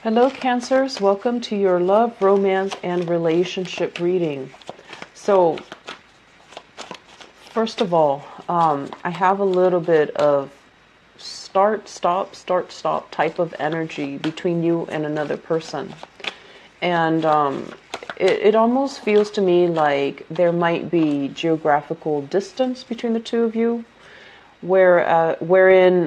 Hello, Cancers. Welcome to your love, romance, and relationship reading. So, first of all, I have a little bit of start, stop type of energy between you and another person. And it almost feels to me like there might be geographical distance between the two of you wherein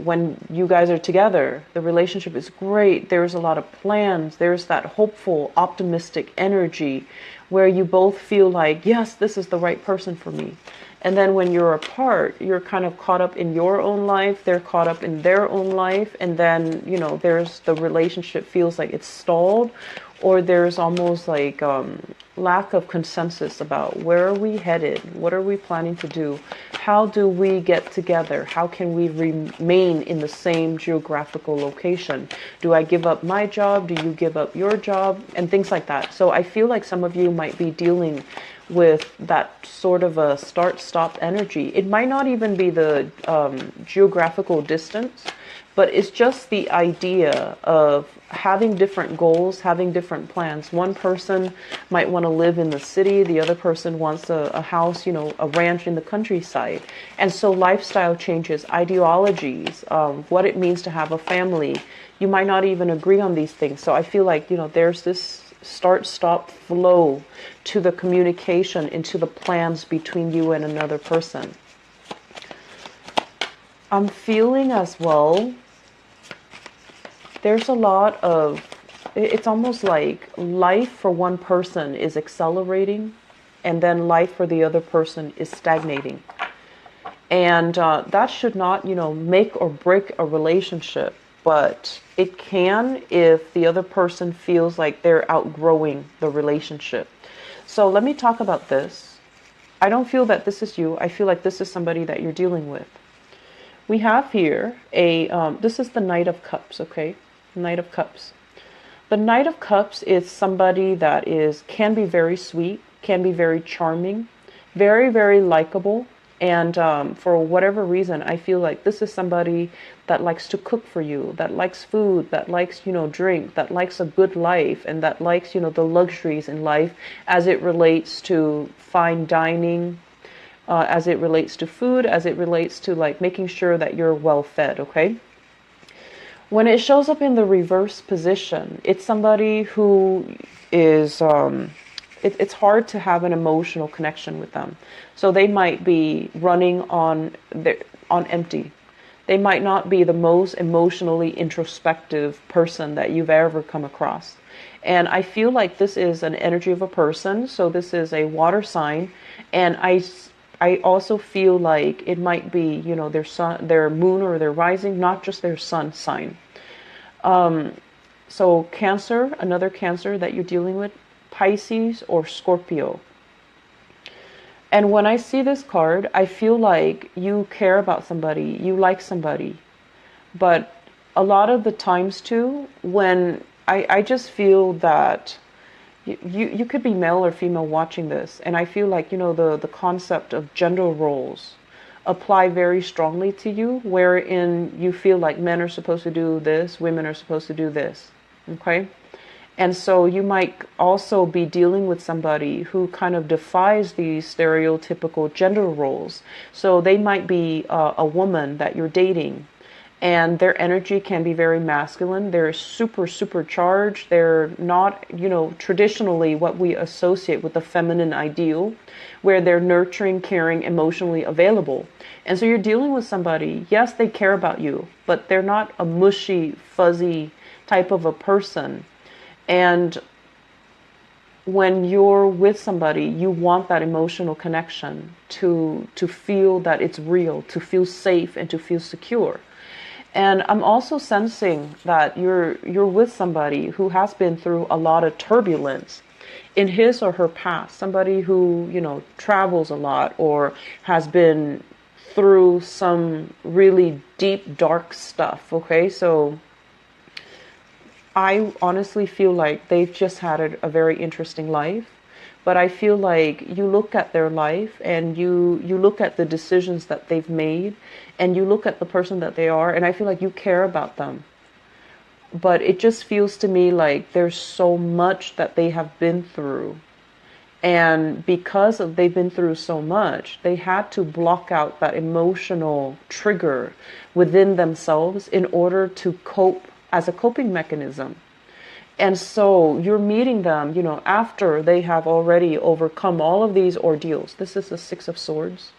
when you guys are together, the relationship is great. There's a lot of plans. There's that hopeful, optimistic energy where you both feel like, yes, this is the right person for me. And then when you're apart, you're kind of caught up in your own life. They're caught up in their own life. And then, there's the relationship feels like it's stalled, or there's almost like lack of consensus about where are we headed? What are we planning to do? How do we get together? How can we remain in the same geographical location? Do I give up my job? Do you give up your job? And things like that. So I feel like some of you might be dealing with that sort of a start-stop energy. It might not even be the geographical distance, but it's just the idea of having different goals, having different plans. One person might want to live in the city. The other person wants a house, a ranch in the countryside. And so lifestyle changes, ideologies, what it means to have a family. You might not even agree on these things. So I feel like, there's this start-stop flow to the communication, into the plans between you and another person. I'm feeling as well, there's a lot of, it's almost like life for one person is accelerating and then life for the other person is stagnating. And that should not, make or break a relationship, but it can if the other person feels like they're outgrowing the relationship. So let me talk about this. I don't feel that this is you. I feel like this is somebody that you're dealing with. We have here this is the Knight of Cups, okay? Knight of Cups. The Knight of Cups is somebody that can be very sweet, can be very charming, very, very likable. And for whatever reason, I feel like this is somebody that likes to cook for you, that likes food, that likes, drink, that likes a good life, and that likes, the luxuries in life as it relates to fine dining, as it relates to food, as it relates to like making sure that you're well fed, okay? When it shows up in the reverse position, it's somebody who is, it's hard to have an emotional connection with them. So they might be running on empty. They might not be the most emotionally introspective person that you've ever come across. And I feel like this is an energy of a person. So this is a water sign. And I also feel like it might be, their sun, their moon or their rising, not just their sun sign. So Cancer, another Cancer that you're dealing with, Pisces or Scorpio. And when I see this card, I feel like you care about somebody, you like somebody. But a lot of the times too, when I just feel that you could be male or female watching this, and I feel like, the concept of gender roles apply very strongly to you, wherein you feel like men are supposed to do this, women are supposed to do this, okay? And so you might also be dealing with somebody who kind of defies these stereotypical gender roles. So they might be a woman that you're dating, and their energy can be very masculine. They're super charged. They're not, traditionally what we associate with the feminine ideal, where they're nurturing, caring, emotionally available. And so you're dealing with somebody, yes, they care about you, but they're not a mushy, fuzzy type of a person. And when you're with somebody, you want that emotional connection to feel that it's real, to feel safe and to feel secure. And I'm also sensing that you're with somebody who has been through a lot of turbulence in his or her past. Somebody who, travels a lot or has been through some really deep, dark stuff. Okay, so I honestly feel like they've just had a very interesting life. But I feel like you look at their life and you look at the decisions that they've made and you look at the person that they are, and I feel like you care about them. But it just feels to me like there's so much that they have been through. And because of they've been through so much, they had to block out that emotional trigger within themselves in order to cope as a coping mechanism. And so you're meeting them, after they have already overcome all of these ordeals. This is the Six of Swords.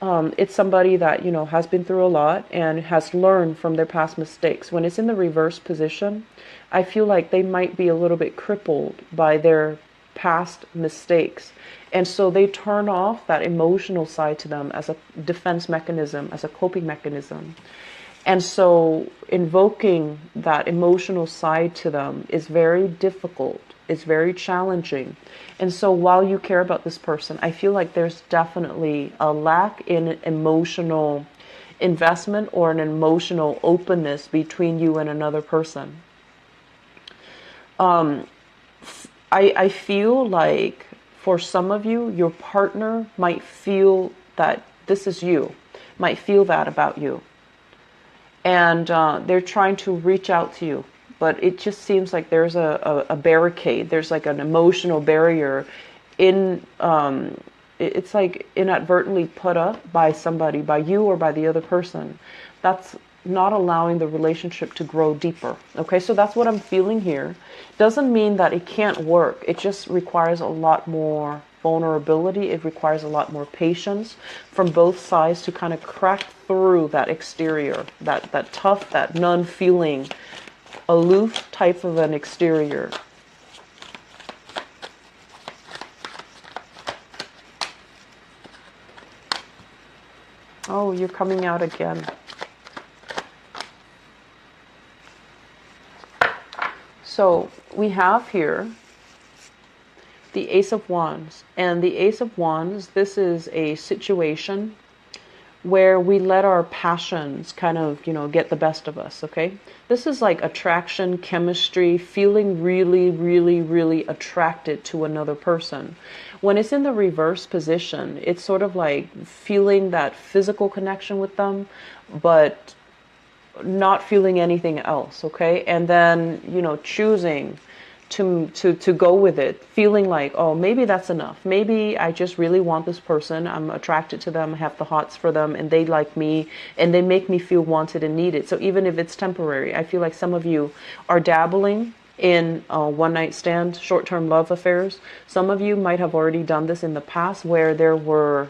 It's somebody that, has been through a lot and has learned from their past mistakes. When it's in the reverse position, I feel like they might be a little bit crippled by their past mistakes. And so they turn off that emotional side to them as a defense mechanism, as a coping mechanism. And so invoking that emotional side to them is very difficult. It's very challenging. And so while you care about this person, I feel like there's definitely a lack in emotional investment or an emotional openness between you and another person. I feel like for some of you, your partner might feel that this is you, might feel that about you. And they're trying to reach out to you. But it just seems like there's a barricade. There's like an emotional barrier it's like inadvertently put up by somebody, by you or by the other person. That's not allowing the relationship to grow deeper. Okay, so that's what I'm feeling here. Doesn't mean that it can't work. It just requires a lot more vulnerability. It requires a lot more patience from both sides to kind of crack through that exterior, that tough, that non-feeling, aloof type of an exterior. Oh, you're coming out again. So we have here the Ace of Wands. And the Ace of Wands, this is a situation where we let our passions kind of, get the best of us, okay? This is like attraction, chemistry, feeling really, really, really attracted to another person. When it's in the reverse position, it's sort of like feeling that physical connection with them, but not feeling anything else, okay? And then, choosing to go with it, feeling like, oh, maybe that's enough. Maybe I just really want this person. I'm attracted to them, I have the hots for them, and they like me, and they make me feel wanted and needed. So even if it's temporary, I feel like some of you are dabbling in one-night stand, short-term love affairs. Some of you might have already done this in the past where there were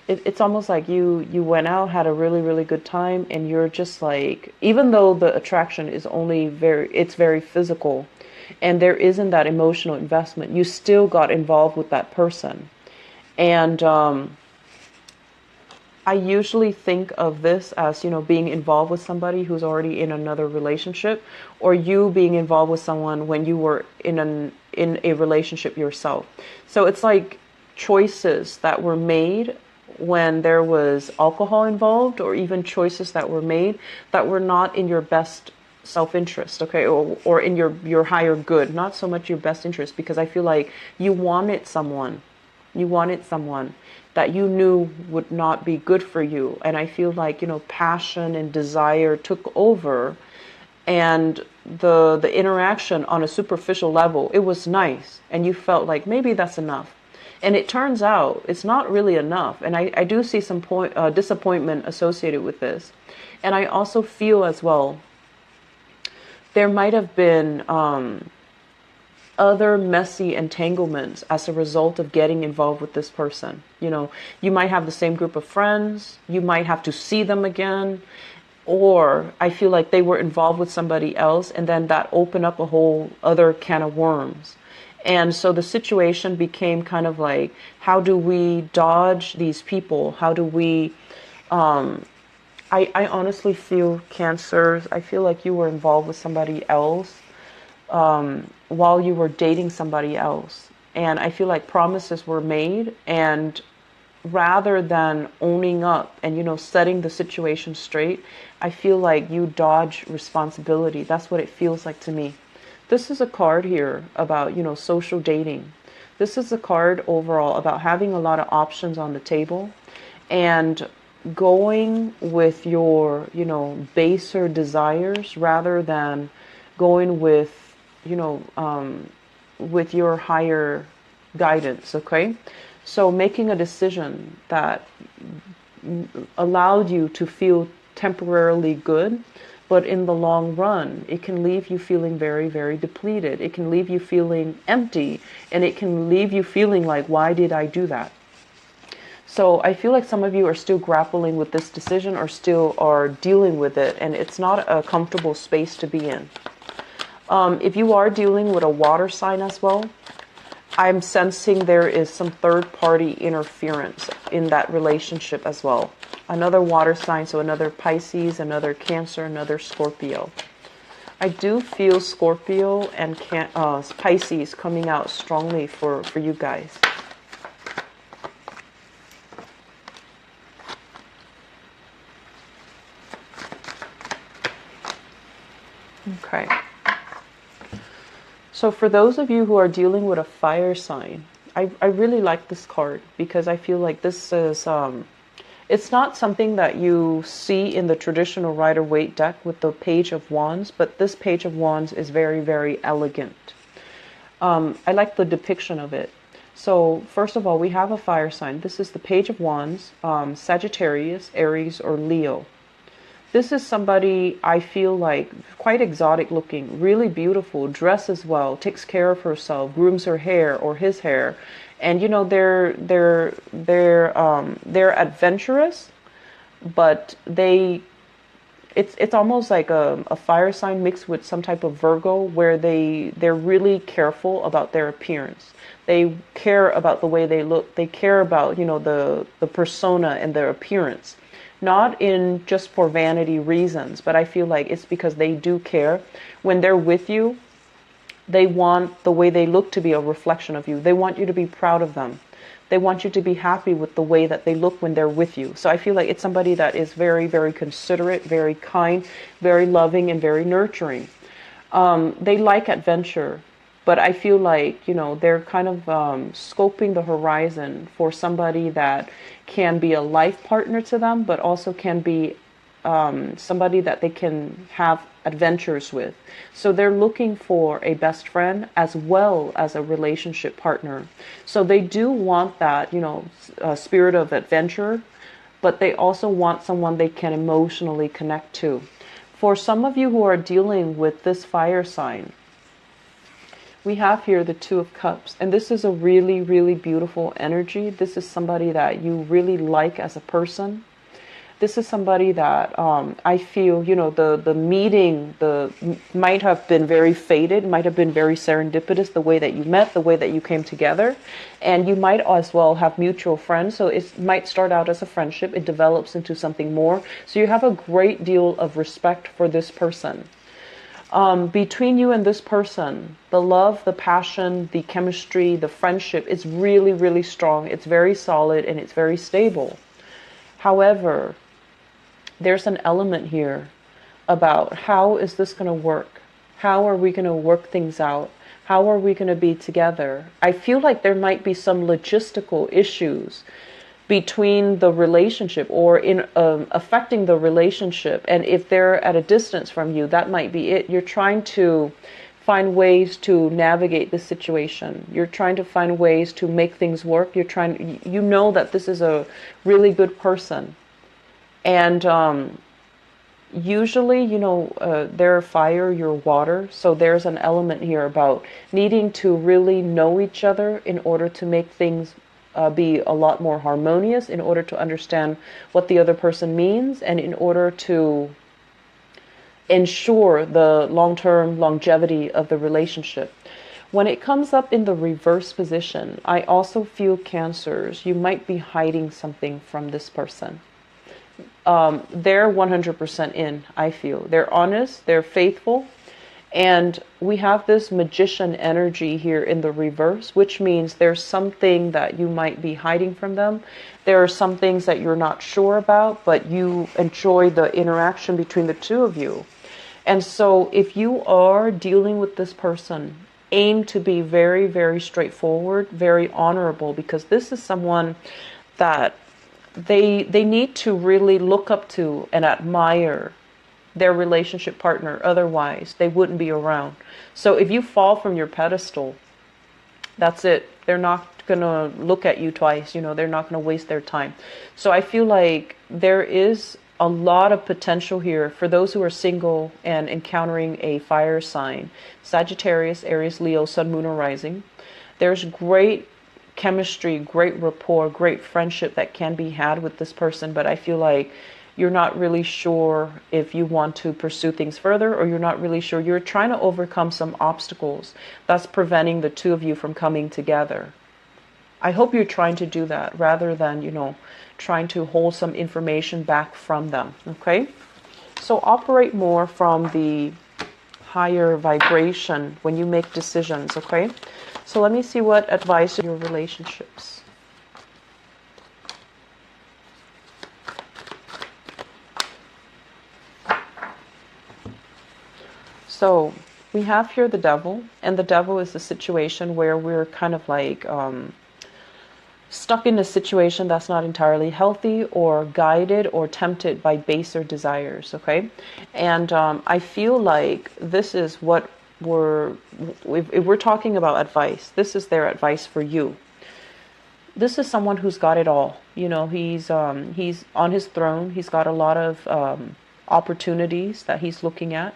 it's almost like you went out, had a really, really good time, and you're just like, even though the attraction is only it's very physical, and there isn't that emotional investment, you still got involved with that person. And I usually think of this as, being involved with somebody who's already in another relationship, or you being involved with someone when you were in a relationship yourself. So it's like choices that were made when there was alcohol involved, or even choices that were made that were not in your best self-interest, okay, or in your higher good, not so much your best interest, because I feel like you wanted someone that you knew would not be good for you. And I feel like, passion and desire took over, and the interaction on a superficial level, it was nice, and you felt like maybe that's enough. And it turns out it's not really enough. And I do see some disappointment associated with this. And I also feel as well, there might have been other messy entanglements as a result of getting involved with this person. You might have the same group of friends. You might have to see them again. Or I feel like they were involved with somebody else, and then that opened up a whole other can of worms. And so the situation became kind of like, how do we dodge these people? How do we, I honestly feel, Cancers, I feel like you were involved with somebody else while you were dating somebody else. And I feel like promises were made, and rather than owning up and, setting the situation straight, I feel like you dodge responsibility. That's what it feels like to me. This is a card here about, social dating. This is a card overall about having a lot of options on the table. And going with your, baser desires rather than going with, with your higher guidance, okay? So making a decision that allowed you to feel temporarily good, but in the long run, it can leave you feeling very, very depleted. It can leave you feeling empty, and it can leave you feeling like, why did I do that? So I feel like some of you are still grappling with this decision or still are dealing with it, and it's not a comfortable space to be in. If you are dealing with a water sign as well, I'm sensing there is some third-party interference in that relationship as well. Another water sign, so another Pisces, another Cancer, another Scorpio. I do feel Scorpio and Pisces coming out strongly for you guys. Okay. So for those of you who are dealing with a fire sign, I really like this card because I feel like this is, it's not something that you see in the traditional Rider-Waite deck with the Page of Wands, but this Page of Wands is very, very elegant. I like the depiction of it. So first of all, we have a fire sign. This is the Page of Wands, Sagittarius, Aries, or Leo. This is somebody I feel like quite exotic looking, really beautiful, dresses well, takes care of herself, grooms her hair or his hair, and they're adventurous, but it's almost like a fire sign mixed with some type of Virgo, where they're really careful about their appearance. They care about the way they look. They care about the persona and their appearance. Not in just for vanity reasons, but I feel like it's because they do care. When they're with you, they want the way they look to be a reflection of you. They want you to be proud of them. They want you to be happy with the way that they look when they're with you. So I feel like it's somebody that is very, very considerate, very kind, very loving, and very nurturing. They like adventure, but I feel like, they're kind of scoping the horizon for somebody that can be a life partner to them, but also can be somebody that they can have adventures with. So they're looking for a best friend as well as a relationship partner. So they do want that, spirit of adventure, but they also want someone they can emotionally connect to. For some of you who are dealing with this fire sign, we have here the Two of Cups, and this is a really, really beautiful energy. This is somebody that you really like as a person. This is somebody that I feel, the meeting might have been very fated, might have been very serendipitous, the way that you met, the way that you came together. And you might as well have mutual friends. So it might start out as a friendship. It develops into something more. So you have a great deal of respect for this person. Between you and this person, the love, the passion, the chemistry, the friendship is really, really strong. It's very solid and it's very stable. However, there's an element here about how is this going to work? How are we going to work things out? How are we going to be together? I feel like there might be some logistical issues between the relationship or in affecting the relationship. And if they're at a distance from you, that might be it. You're trying to find ways to navigate the situation. You're trying to find ways to make things work. You're trying, that this is a really good person. And usually, they're fire, you're water. So there's an element here about needing to really know each other in order to make things be a lot more harmonious, in order to understand what the other person means, and in order to ensure the long-term longevity of the relationship. When it comes up in the reverse position, I also feel Cancers, you might be hiding something from this person. They're 100% in, I feel. They're honest, they're faithful, and we have this magician energy here in the reverse, which means there's something that you might be hiding from them. There are some things that you're not sure about, but you enjoy the interaction between the two of you. And so if you are dealing with this person, aim to be very, very straightforward, very honorable, because this is someone that they need to really look up to and admire their relationship partner. Otherwise, they wouldn't be around. So if you fall from your pedestal, that's it. They're not going to look at you twice. They're not going to waste their time. So I feel like there is a lot of potential here for those who are single and encountering a fire sign. Sagittarius, Aries, Leo, Sun, Moon, or Rising. There's great chemistry, great rapport, great friendship that can be had with this person. But I feel like you're not really sure if you want to pursue things further, or you're not really sure. You're trying to overcome some obstacles that's preventing the two of you from coming together. I hope you're trying to do that rather than, trying to hold some information back from them. Okay? So operate more from the higher vibration when you make decisions. Okay? So let me see what advice your relationships. So we have here the devil, and the devil is a situation where we're kind of like stuck in a situation that's not entirely healthy, or guided or tempted by baser desires. Okay, and I feel like this is what if we're talking about advice, this is their advice for you. This is someone who's got it all. He's on his throne. He's got a lot of opportunities that he's looking at.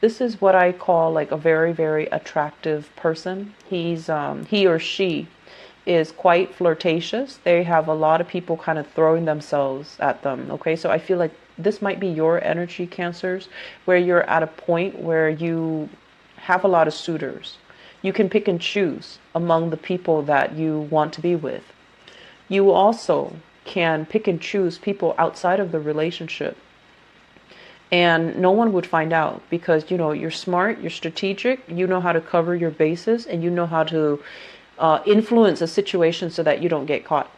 This is what I call like a very, very attractive person. He or she is quite flirtatious. They have a lot of people kind of throwing themselves at them. Okay, so I feel like this might be your energy, Cancers, where you're at a point where you have a lot of suitors. You can pick and choose among the people that you want to be with. You also can pick and choose people outside of the relationship. And no one would find out because, you're smart, you're strategic, you know how to cover your bases, and you know how to influence a situation so that you don't get caught.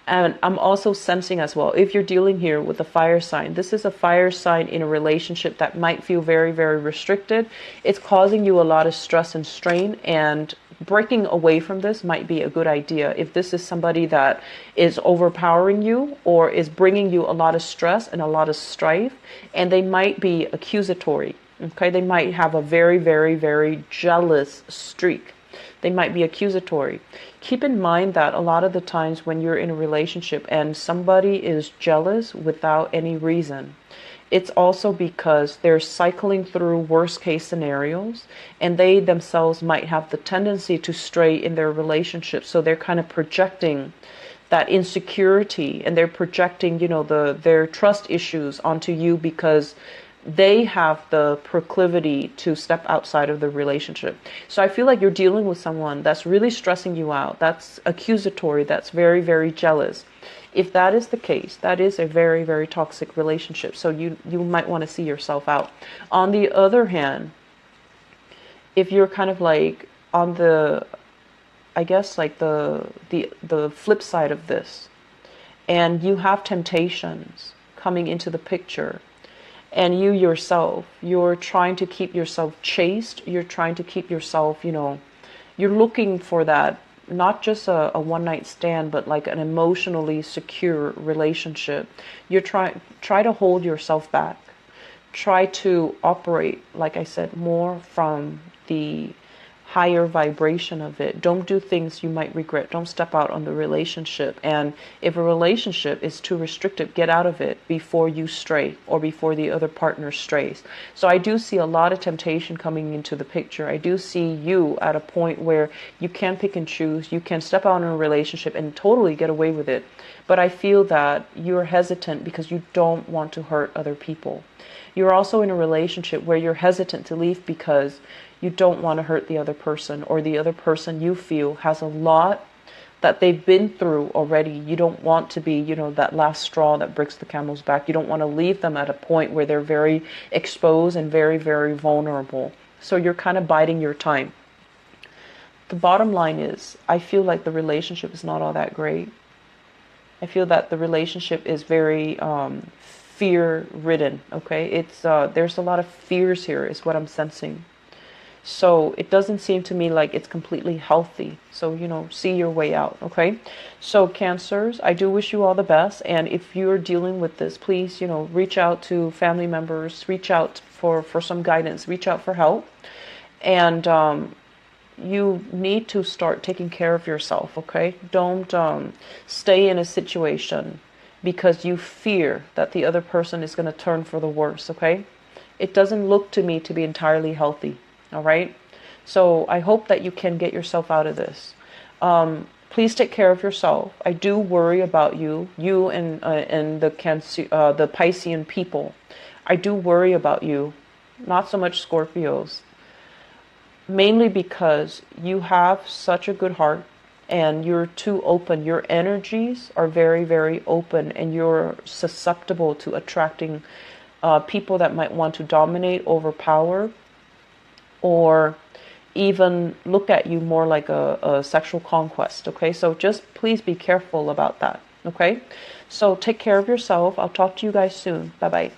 And I'm also sensing as well, if you're dealing here with a fire sign, this is a fire sign in a relationship that might feel very, very restricted. It's causing you a lot of stress and strain, and breaking away from this might be a good idea if this is somebody that is overpowering you or is bringing you a lot of stress and a lot of strife, and they might be accusatory. Okay, they might have a very, very, very jealous streak. They might be accusatory. Keep in mind that a lot of the times when you're in a relationship and somebody is jealous without any reason, it's also because they're cycling through worst case scenarios, and they themselves might have the tendency to stray in their relationship. So they're kind of projecting that insecurity, and they're projecting, their trust issues onto you because they have the proclivity to step outside of the relationship. So I feel like you're dealing with someone that's really stressing you out, that's accusatory, that's very, very jealous. If that is the case, that is a very, very toxic relationship. So you might want to see yourself out. On the other hand, if you're kind of like on the, I guess like the flip side of this, and you have temptations coming into the picture, and you yourself, you're trying to keep yourself chaste, you're trying to keep yourself, you're looking for that, not just a one-night stand, but like an emotionally secure relationship. You're try to hold yourself back. Try to operate, like I said, more from the higher vibration of it. Don't do things you might regret. Don't step out on the relationship. And if a relationship is too restrictive, get out of it before you stray or before the other partner strays. So I do see a lot of temptation coming into the picture. I do see you at a point where you can pick and choose. You can step out in a relationship and totally get away with it. But I feel that you're hesitant because you don't want to hurt other people. You're also in a relationship where you're hesitant to leave because you don't want to hurt the other person, or the other person you feel has a lot that they've been through already. You don't want to be, that last straw that breaks the camel's back. You don't want to leave them at a point where they're very exposed and very, very vulnerable. So you're kind of biding your time. The bottom line is, I feel like the relationship is not all that great. I feel that the relationship is very fear-ridden, okay? It's there's a lot of fears here is what I'm sensing. So it doesn't seem to me like it's completely healthy. So, you know, see your way out, okay? So Cancers, I do wish you all the best. And if you're dealing with this, please, you know, reach out to family members, reach out for some guidance, reach out for help. And you need to start taking care of yourself, okay? Don't stay in a situation because you fear that the other person is going to turn for the worse, okay? It doesn't look to me to be entirely healthy, all right? So I hope that you can get yourself out of this. Please take care of yourself. I do worry about you and the Piscean people. I do worry about you, not so much Scorpios. Mainly because you have such a good heart and you're too open. Your energies are very, very open, and you're susceptible to attracting people that might want to dominate, overpower, or even look at you more like a sexual conquest. Okay, so just please be careful about that. Okay, so take care of yourself. I'll talk to you guys soon. Bye bye.